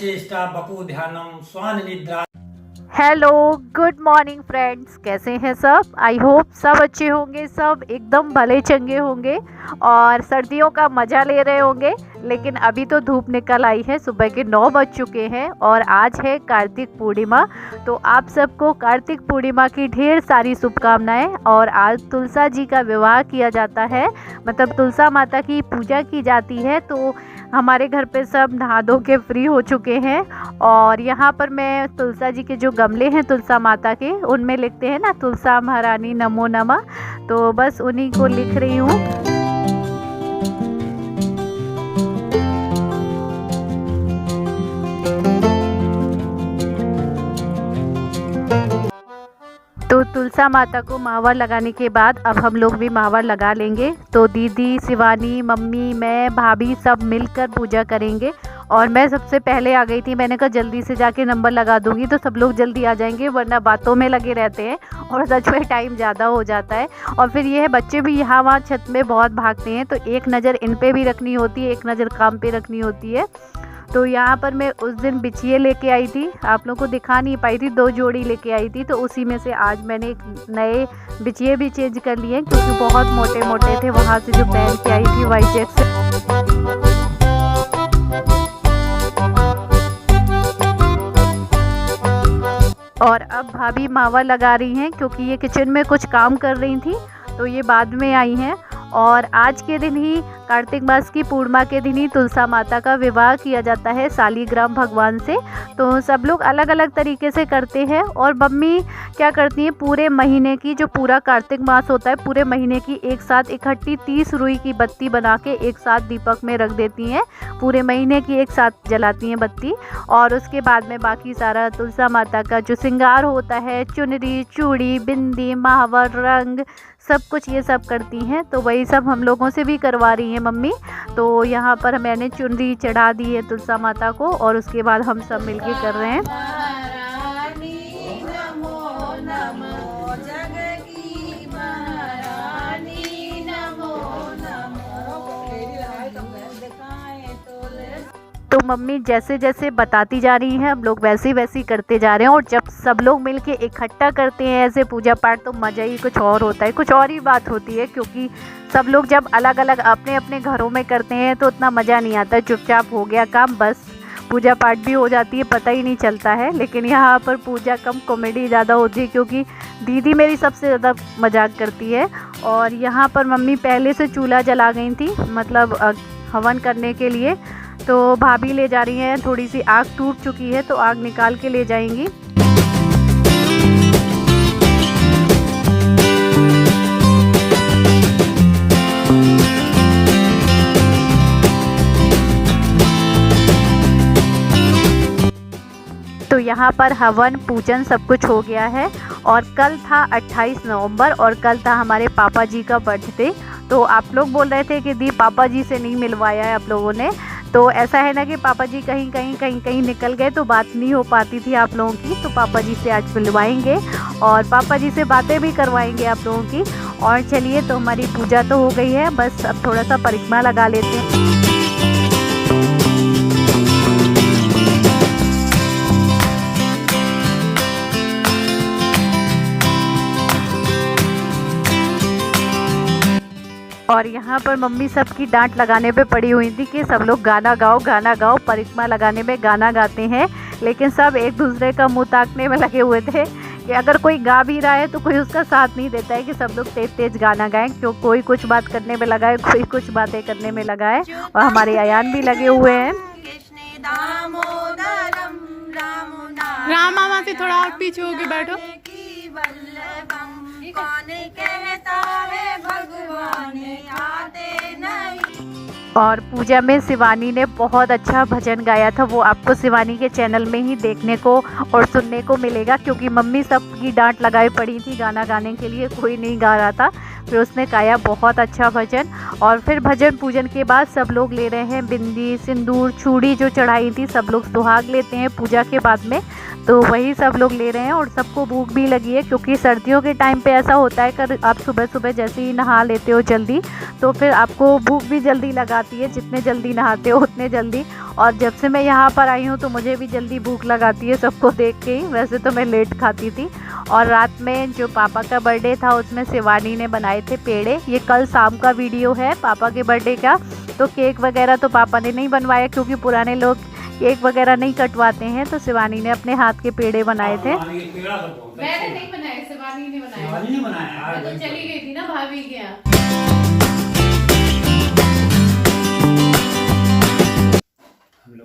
चेष्टा बपू ध्यानम स्वान निद्रा। Hello, good morning friends. कैसे हैं सब? आई होप सब अच्छे होंगे, सब एकदम भले चंगे होंगे और सर्दियों का मज़ा ले रहे होंगे। लेकिन अभी तो धूप निकल आई है, सुबह के 9 बज चुके हैं और आज है कार्तिक पूर्णिमा। तो आप सबको कार्तिक पूर्णिमा की ढेर सारी शुभकामनाएं। और आज तुलसा जी का विवाह किया जाता है, मतलब तुलसा माता की पूजा की जाती है। तो हमारे घर पे सब नहा धो के फ्री हो चुके हैं और यहाँ पर मैं तुलसा जी के जो गमले हैं तुलसा माता के, उनमें लिखते हैं ना तुलसा महारानी नमो नमः, तो बस उन्हीं को लिख रही हूँ। तो तुलसा माता को महावर लगाने के बाद अब हम लोग भी महावर लगा लेंगे। तो दीदी, शिवानी, मम्मी, मैं, भाभी सब मिलकर पूजा करेंगे। और मैं सबसे पहले आ गई थी। मैंने कहा जल्दी से जाके नंबर लगा दूंगी तो सब लोग जल्दी आ जाएंगे, वरना बातों में लगे रहते हैं और सच में टाइम ज़्यादा हो जाता है। और फिर ये है, बच्चे भी यहाँ वहाँ छत में बहुत भागते हैं, तो एक नज़र इन पे भी रखनी होती है, एक नज़र काम पे रखनी होती है। तो यहाँ पर मैं उस दिन बिछिए लेके आई थी, आप लोगों को दिखा नहीं पाई थी, 2 जोड़ी लेके आई थी। तो उसी में से आज मैंने एक नए बिछिए भी चेंज कर लिए, क्योंकि बहुत मोटे मोटे थे वहाँ से जो पहन के आई थी वाइट चेक से। और अब भाभी मावा लगा रही हैं, क्योंकि ये किचन में कुछ काम कर रही थी, तो ये बाद में आई हैं। और आज के दिन ही, कार्तिक मास की पूर्णिमा के दिन ही तुलसा माता का विवाह किया जाता है शालिग्राम भगवान से। तो सब लोग अलग अलग तरीके से करते हैं। और मम्मी क्या करती हैं, पूरे महीने की, जो पूरा कार्तिक मास होता है, पूरे महीने की एक साथ इकट्ठी 30 रुई की बत्ती बना के एक साथ दीपक में रख देती हैं। पूरे महीने की एक साथ जलाती हैं बत्ती। और उसके बाद में बाकी सारा तुलसा माता का जो श्रृंगार होता है, चुनरी, चूड़ी, बिंदी, महावर, रंग, सब कुछ ये सब करती हैं। तो वही सब हम लोगों से भी करवा रही हैं मम्मी। तो यहाँ पर मैंने चुनरी चढ़ा दी है तुलसा माता को और उसके बाद हम सब मिलके कर रहे हैं। तो मम्मी जैसे जैसे बताती जा रही हैं, हम लोग वैसे वैसे करते जा रहे हैं। और जब सब लोग मिलके इकट्ठा करते हैं ऐसे पूजा पाठ, तो मज़ा ही कुछ और होता है, कुछ और ही बात होती है। क्योंकि सब लोग जब अलग अलग अपने अपने घरों में करते हैं तो उतना मज़ा नहीं आता, चुपचाप हो गया काम, बस पूजा पाठ भी हो जाती है, पता ही नहीं चलता है। लेकिन यहाँ पर पूजा कम, कॉमेडी ज़्यादा होती है, क्योंकि दीदी मेरी सबसे ज़्यादा मजाक करती है। और यहाँ पर मम्मी पहले से चूल्हा जला गई थी, मतलब हवन करने के लिए। तो भाभी ले जा रही हैं, थोड़ी सी आग टूट चुकी है तो आग निकाल के ले जाएंगी। तो यहाँ पर हवन पूजन सब कुछ हो गया है। और कल था 28 नवंबर और कल था हमारे पापा जी का बर्थडे। तो आप लोग बोल रहे थे कि दी पापा जी से नहीं मिलवाया है आप लोगों ने। तो ऐसा है ना कि पापा जी कहीं निकल गए, तो बात नहीं हो पाती थी आप लोगों की। तो पापा जी से आज मिलवाएंगे और पापा जी से बातें भी करवाएंगे आप लोगों की। और चलिए, तो हमारी पूजा तो हो गई है, बस अब थोड़ा सा परिक्रमा लगा लेते हैं। और यहाँ पर मम्मी सबकी डांट लगाने पे पड़ी हुई थी कि सब लोग गाना गाओ, परिक्रमा लगाने में गाना गाते हैं। लेकिन सब एक दूसरे का मुँह ताकने में लगे हुए थे कि अगर कोई गा भी रहा है तो कोई उसका साथ नहीं देता है कि सब लोग तेज तेज गाना गाएं। क्यों, कोई कुछ बात करने में लगा है, कोई कुछ बातें करने में लगा है। और हमारे अयान भी लगे हुए हैं। राम मामा से थोड़ा और पीछे होके बैठो। कौन कहता है भगवान आते नहीं। और पूजा में शिवानी ने बहुत अच्छा भजन गाया था, वो आपको शिवानी के चैनल में ही देखने को और सुनने को मिलेगा। क्योंकि मम्मी सबकी डांट लगाई पड़ी थी गाना गाने के लिए, कोई नहीं गा रहा था। फिर उसने गाया बहुत अच्छा भजन। और फिर भजन पूजन के बाद सब लोग ले रहे हैं बिंदी, सिंदूर, चूड़ी जो चढ़ाई थी, सब लोग सुहाग लेते हैं पूजा के बाद में। तो वही सब लोग ले रहे हैं और सबको भूख भी लगी है, क्योंकि सर्दियों के टाइम पे ऐसा होता है कि आप सुबह सुबह जैसे ही नहा लेते हो जल्दी, तो फिर आपको भूख भी जल्दी लगाती है, जितने जल्दी नहाते हो उतने जल्दी। और जब से मैं यहाँ पर आई हूँ तो मुझे भी जल्दी भूख लगाती है सबको देख के ही। वैसे तो मैं लेट खाती थी। और रात में जो पापा का बर्थडे था उसमें शिवानी ने बनाए थे पेड़े। ये कल शाम का वीडियो है पापा के बर्थडे का। तो केक वगैरह तो पापा ने नहीं बनवाया क्योंकि पुराने लोग केक वगैरह नहीं कटवाते हैं, तो शिवानी ने अपने हाथ के पेड़े बनाए थे। मैंने नहीं बनाया, शिवानी ने बनाया। शिवानी ने बनाया, मैं तो चली गई थी ना भाभी के यहाँ।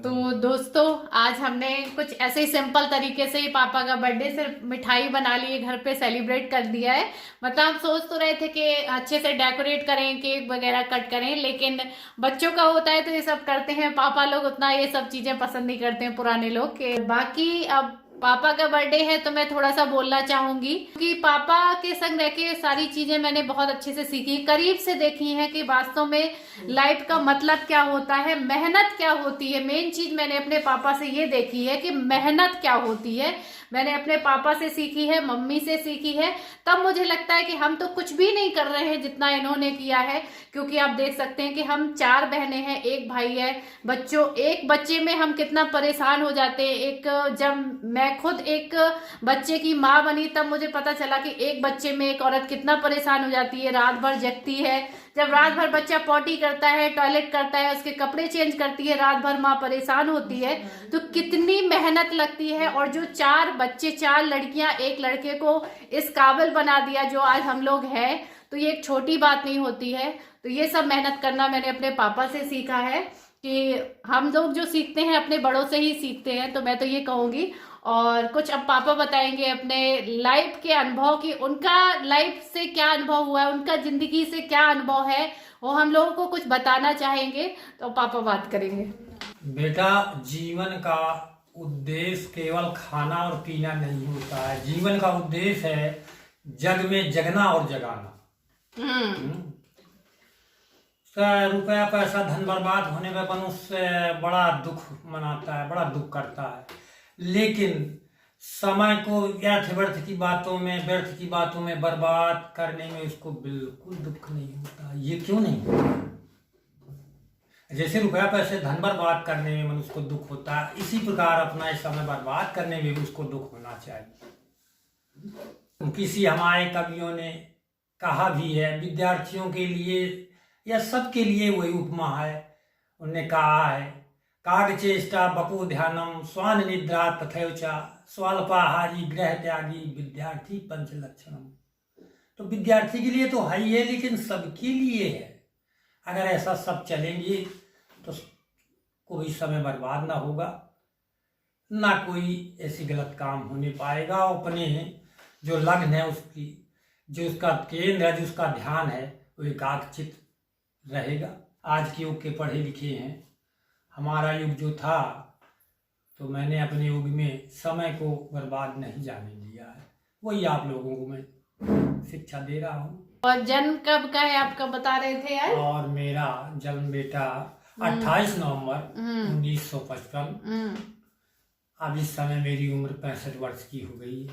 तो दोस्तों आज हमने कुछ ऐसे ही सिंपल तरीके से ही पापा का बर्थडे सिर्फ मिठाई बना लिए, घर पे सेलिब्रेट कर दिया है। मतलब हम सोच तो रहे थे कि अच्छे से डेकोरेट करें, केक वगैरह कट करें, लेकिन बच्चों का होता है तो ये सब करते हैं। पापा लोग उतना ये सब चीजें पसंद नहीं करते हैं पुराने लोग के। बाकी अब पापा का बर्थडे है तो मैं थोड़ा सा बोलना चाहूंगी कि पापा के संग रह के सारी चीजें मैंने बहुत अच्छे से सीखी, करीब से देखी है कि वास्तव में लाइफ का मतलब क्या होता है, मेहनत क्या होती है। मेन चीज मैंने अपने पापा से ये देखी है कि मेहनत क्या होती है। मैंने अपने पापा से सीखी है, मम्मी से सीखी है। तब मुझे लगता है कि हम तो कुछ भी नहीं कर रहे हैं जितना इन्होंने किया है, क्योंकि आप देख सकते हैं कि हम 4 बहनें हैं, 1 भाई है। बच्चों एक बच्चे में हम कितना परेशान हो जाते हैं। एक जब मैं खुद एक बच्चे की माँ बनी तब मुझे पता चला कि एक बच्चे में एक औरत कितना परेशान हो जाती है, रात भर जगती है। जब रात भर बच्चा पॉटी करता है, टॉयलेट करता है, उसके कपड़े चेंज करती है, रात भर माँ परेशान होती है, तो कितनी मेहनत लगती है। और जो 4 बच्चे, 4 लड़कियां 1 लड़के को इस काबिल बना दिया जो आज हम लोग हैं, तो ये एक छोटी बात नहीं होती है। तो ये सब मेहनत करना मैंने अपने पापा से सीखा है कि हम लोग जो सीखते हैं अपने बड़ों से ही सीखते हैं। तो मैं तो ये कहूंगी। और कुछ अब पापा बताएंगे अपने लाइफ के अनुभव की, उनका लाइफ से क्या अनुभव हुआ है, उनका जिंदगी से क्या अनुभव है, वो हम लोगों को कुछ बताना चाहेंगे। तो पापा बात करेंगे। बेटा, जीवन का उद्देश्य केवल खाना और पीना नहीं होता है। जीवन का उद्देश्य है जग में जगना और जगाना। रुपया पैसा धन बर्बाद होने में मनुष्य बड़ा दुख मनाता है, बड़ा दुख करता है। लेकिन समय को व्यर्थ की बातों में बर्बाद करने में उसको बिल्कुल दुख नहीं होता। ये क्यों नहीं होता? जैसे रुपया पैसे धन बर्बाद करने में मनुष्य को दुख होता है, इसी प्रकार अपना समय बर्बाद करने में भी उसको दुख होना चाहिए। किसी हमारे कवियों ने कहा भी है, विद्यार्थियों के लिए या सबके लिए वही उपमा है। उन्होंने कहा है, काग चेष्टा बपो ध्यानम स्वान निद्रा तथैवचा स्वाल्पाहारी गृह त्यागी विद्यार्थी पंच लक्षणम। तो विद्यार्थी के लिए तो है ही है, लेकिन सबके लिए है। अगर ऐसा सब चलेंगे तो कोई समय बर्बाद ना होगा, ना कोई ऐसी गलत काम होने पाएगा। अपने जो लग्न है उसकी, जो उसका केंद्र है, जो उसका ध्यान है, वो एकाग्रचित रहेगा। आज के युग के पढ़े लिखे हैं। हमारा युग जो था तो मैंने अपने युग में समय को बर्बाद नहीं जाने दिया है। वही आप लोगों को मैं शिक्षा दे रहा हूँ। और जन्म कब का है आपका बता रहे थे यार? और मेरा जन्म बेटा 28 नवंबर 1955। अब इस समय मेरी उम्र 65 वर्ष की हो गई है।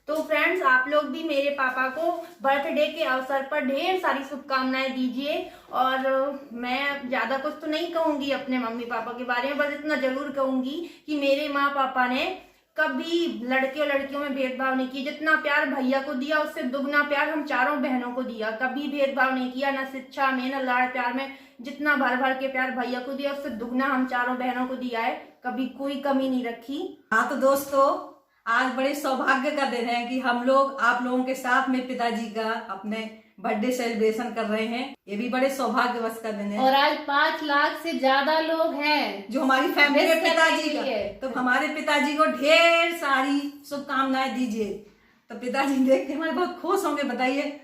तो फ्रेंड्स, आप लोग भी मेरे पापा को बर्थडे के अवसर पर ढेर सारी शुभकामनाएं दीजिए। और मैं ज्यादा कुछ तो नहीं कहूंगी अपने मम्मी पापा के बारे में, बस इतना जरूर कहूंगी कि मेरे माँ पापा ने कभी लड़के और लड़कियों में भेदभाव नहीं किया। जितना प्यार भैया को दिया उससे दुगना प्यार हम 4 बहनों को दिया। कभी भेदभाव नहीं किया, ना शिक्षा में, ना लाड़ प्यार में। जितना भर भर के प्यार भैया को दिया उससे दुगना हम 4 बहनों को दिया है। कभी कोई कमी नहीं रखी। हाँ, तो दोस्तों आज बड़े सौभाग्य का दिन है कि हम लोग आप लोगों के साथ में पिताजी का अपने बर्थडे सेलिब्रेशन कर रहे हैं। ये भी बड़े सौभाग्यवश का दिन है। और आज 5 लाख से ज्यादा लोग हैं जो हमारी फैमिली है पिताजी का, तो हमारे पिताजी को ढेर सारी शुभकामनाएं दीजिए। तो पिताजी देख के हमारे बहुत खुश होंगे। बताइए,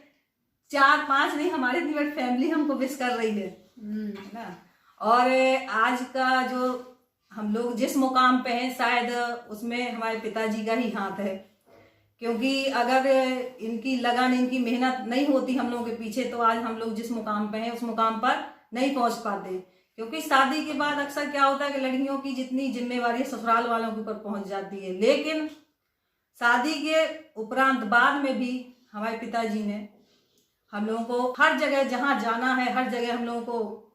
4-5 नहीं, हमारी इतनी बड़ी फैमिली हमको विश कर रही है ना। और आज का जो हम लोग जिस मुकाम पे हैं, शायद उसमें हमारे पिताजी का ही हाथ है। क्योंकि अगर इनकी लगन, इनकी मेहनत नहीं होती हम लोगों के पीछे, तो आज हम लोग जिस मुकाम पे हैं उस मुकाम पर नहीं पहुंच पाते। क्योंकि शादी के बाद अक्सर क्या होता है कि लड़कियों की जितनी जिम्मेवारी ससुराल वालों के ऊपर पहुंच जाती है, लेकिन शादी के उपरांत बाद में भी हमारे पिताजी ने हम लोगों को हर जगह जहां जाना है, हर जगह हम लोगों को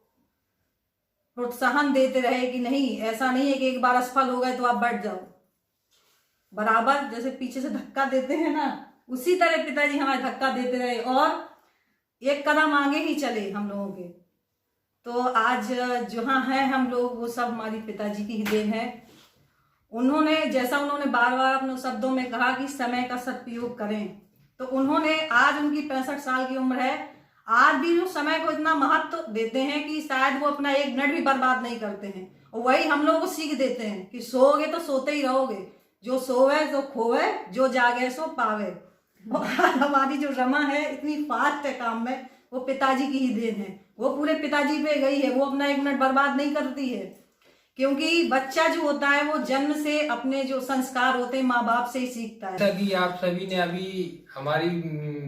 प्रोत्साहन देते रहे कि नहीं, ऐसा नहीं है कि एक बार असफल हो गए तो आप बैठ जाओ। बराबर जैसे पीछे से धक्का देते हैं ना, उसी तरह पिताजी हमारे धक्का देते रहे और एक कदम आगे ही चले हम लोगों के। तो आज जहाँ है हम लोग, वो सब हमारी पिताजी की ही देन है। उन्होंने उन्होंने बार बार अपने शब्दों में कहा कि समय का सदुपयोग करें, तो उन्होंने आज उनकी 65 साल की उम्र है, आज भी वो समय को इतना महत्व देते हैं कि शायद वो अपना एक मिनट भी बर्बाद नहीं करते हैं। और वही हम लोगों को सीख देते हैं कि सोओगे तो सोते ही रहोगे, जो सोवे तो खोवे, जो जागे सो पावे। और हमारी जो रमा है इतनी फास्ट है काम में, वो पिताजी की ही देन है। वो पूरे पिताजी पे गई है, वो अपना एक मिनट बर्बाद नहीं करती है, क्योंकि बच्चा जो होता है वो जन्म से अपने जो संस्कार होते हैं माँ बाप से ही सीखता है। जैसा कि आप सभी ने अभी हमारी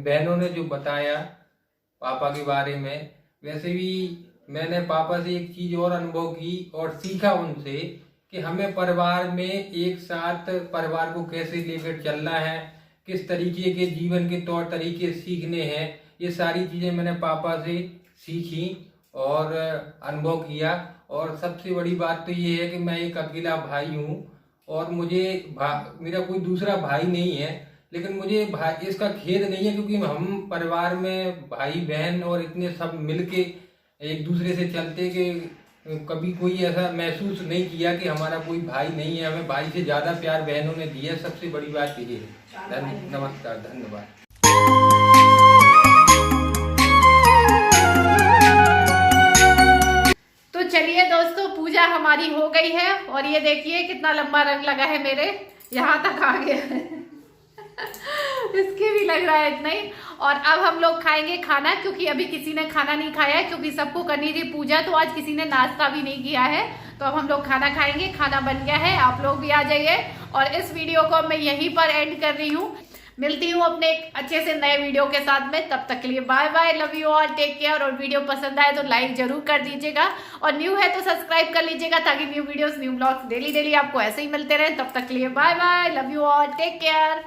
बहनों ने जो बताया पापा के बारे में, वैसे भी मैंने पापा से एक चीज और अनुभव की और सीखा उनसे कि हमें परिवार में एक साथ परिवार को कैसे लेकर चलना है, किस तरीके के जीवन के तौर तरीके सीखने हैं, ये सारी चीजें मैंने पापा से सीखी और अनुभव किया। और सबसे बड़ी बात तो ये है कि मैं एक अकेला भाई हूँ और मुझे मेरा कोई दूसरा भाई नहीं है, लेकिन मुझे भाई इसका खेद नहीं है, क्योंकि हम परिवार में भाई बहन और इतने सब मिलके एक दूसरे से चलते कि कभी कोई ऐसा महसूस नहीं किया कि हमारा कोई भाई नहीं है। हमें भाई से ज़्यादा प्यार बहनों ने दिया, सबसे बड़ी बात ये है। नमस्कार, धन्यवाद। तो चलिए दोस्तों, पूजा हमारी हो गई है और ये देखिए कितना लंबा रंग लगा है, मेरे यहाँ तक आ गया है। इसके भी लग रहा है इतना ही। और अब हम लोग खाएंगे खाना, क्योंकि अभी किसी ने खाना नहीं खाया है, क्योंकि सबको करनी थी पूजा, तो आज किसी ने नाश्ता भी नहीं किया है। तो अब हम लोग खाना खाएंगे, खाना बन गया है, आप लोग भी आ जाइए। और इस वीडियो को मैं यहीं पर एंड कर रही हूँ, मिलती हूँ अपने एक अच्छे से नए वीडियो के साथ में। तब तक के लिए bye bye, love you all, take care. और वीडियो पसंद आए तो लाइक जरूर कर दीजिएगा, और न्यू है तो सब्सक्राइब कर लीजिएगा, ताकि new videos new blogs daily आपको ऐसे ही मिलते रहे। तब तक के लिए bye bye, love you all, take care.